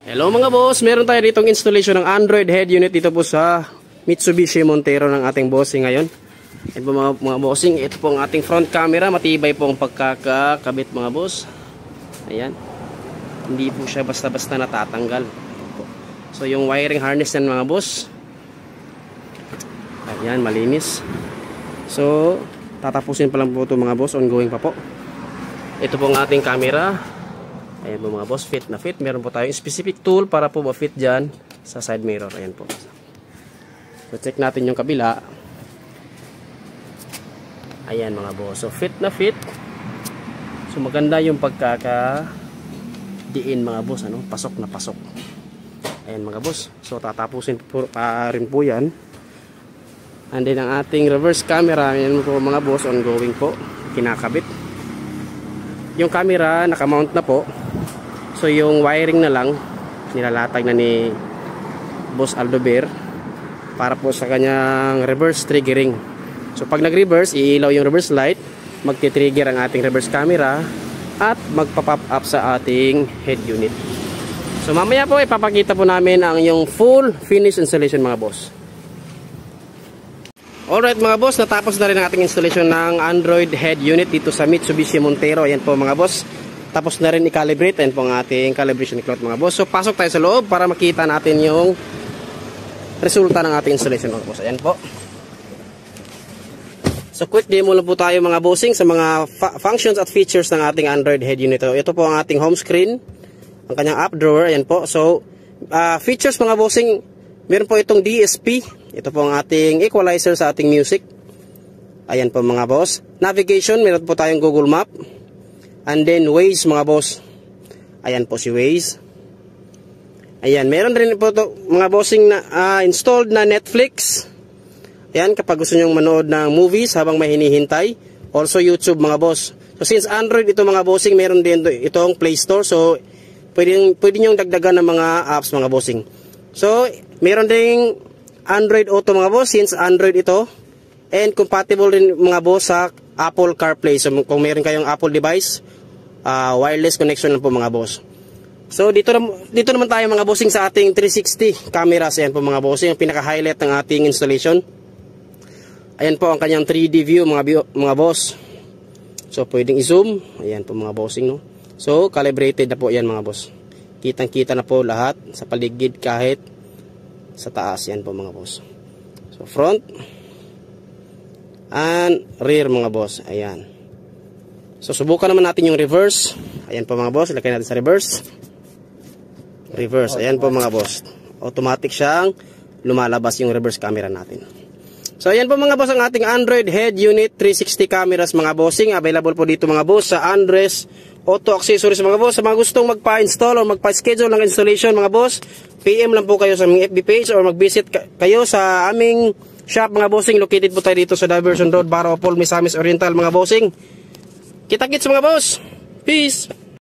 Hello mga boss, meron tayo ditong installation ng Android head unit dito po sa Mitsubishi Montero ng ating bossing ngayon. Ito po mga bossing, ito po ang ating front camera, matibay po ang pagkakakabit mga boss. Ayan, hindi po siya basta-basta natatanggal. So yung wiring harness yan mga boss, ayan, malinis. So tatapusin pa lang po ito mga boss, ongoing pa po. Ito po ang ating camera. Ayan po mga boss, fit na fit. Meron po tayong specific tool para po ma-fit dyan sa side mirror. Ayan po. So check natin yung kabila. Ayan mga boss. So fit na fit. So maganda yung pagkaka-diin mga boss. Ano? Pasok na pasok. Ayan mga boss. So tatapusin pa rin po yan. And then ang ating reverse camera. Ayan po mga boss, ongoing po. Kinakabit. Yung camera nakamount na po. So yung wiring na lang nilalatag na ni Boss Aldober para po sa kanyang reverse triggering. So pag nag-reverse, iilaw yung reverse light, magti-trigger ang ating reverse camera at magpa-pop up sa ating head unit. So mamaya po ipapakita po namin ang yung full finish installation mga boss. Alright mga boss, natapos na rin ang ating installation ng Android head unit dito sa Mitsubishi Montero. Ayan po mga boss. Tapos na rin i-calibrate. Ayan po ang ating calibration cloth mga boss. So pasok tayo sa loob para makita natin yung resulta ng ating installation mga boss. Ayan po. So quick demo lang po tayo mga bossing sa mga functions at features ng ating Android head unit. Ito po ang ating home screen. Ang kanyang app drawer. Ayan po. So features mga bossing, meron po itong DSP. Ito po ang ating equalizer sa ating music. Ayan po mga boss. Navigation, meron po tayong Google Map. And then Waze mga boss. Ayan po si Waze. Ayan, meron rin po to, mga bossing na installed na Netflix. Ayan, kapag gusto nyong manood ng movies habang may hinihintay. Also YouTube mga boss. So since Android ito mga bossing, meron din itong Play Store. So pwede nyong dagdagan ng mga apps mga bossing. So meron ding Android Auto mga boss, since Android ito. And compatible rin mga boss sa Apple CarPlay. So kung meron kayong Apple device, wireless connection lang po mga boss. So dito naman tayo mga bossing sa ating 360 cameras. Ayan po mga bossing, ang pinaka-highlight ng ating installation. Ayan po ang kanyang 3D view mga boss. So pwedeng i-zoom. Ayan po mga bossing, no. So calibrated na po yan mga boss. Kitang-kita na po lahat sa paligid kahit sa taas. Yan po mga boss. So front and rear mga boss. Ayan. So subukan naman natin yung reverse. Ayan po mga boss. Ilagay natin sa reverse. Reverse. Ayan po mga boss. Automatic siyang lumalabas yung reverse camera natin. So ayan po mga boss ang ating Android head unit 360 cameras mga bossing. Available po dito mga boss sa Andres Auto Accessories mga boss. Sa mga gustong magpa-install o magpa-schedule ng installation mga boss, PM lang po kayo sa aming FB page or mag-visit kayo sa aming shop mga bossing. Located po tayo dito sa Diversion Road, Baraopol, Misamis Oriental mga bossing. Kita-kits mga boss. Peace.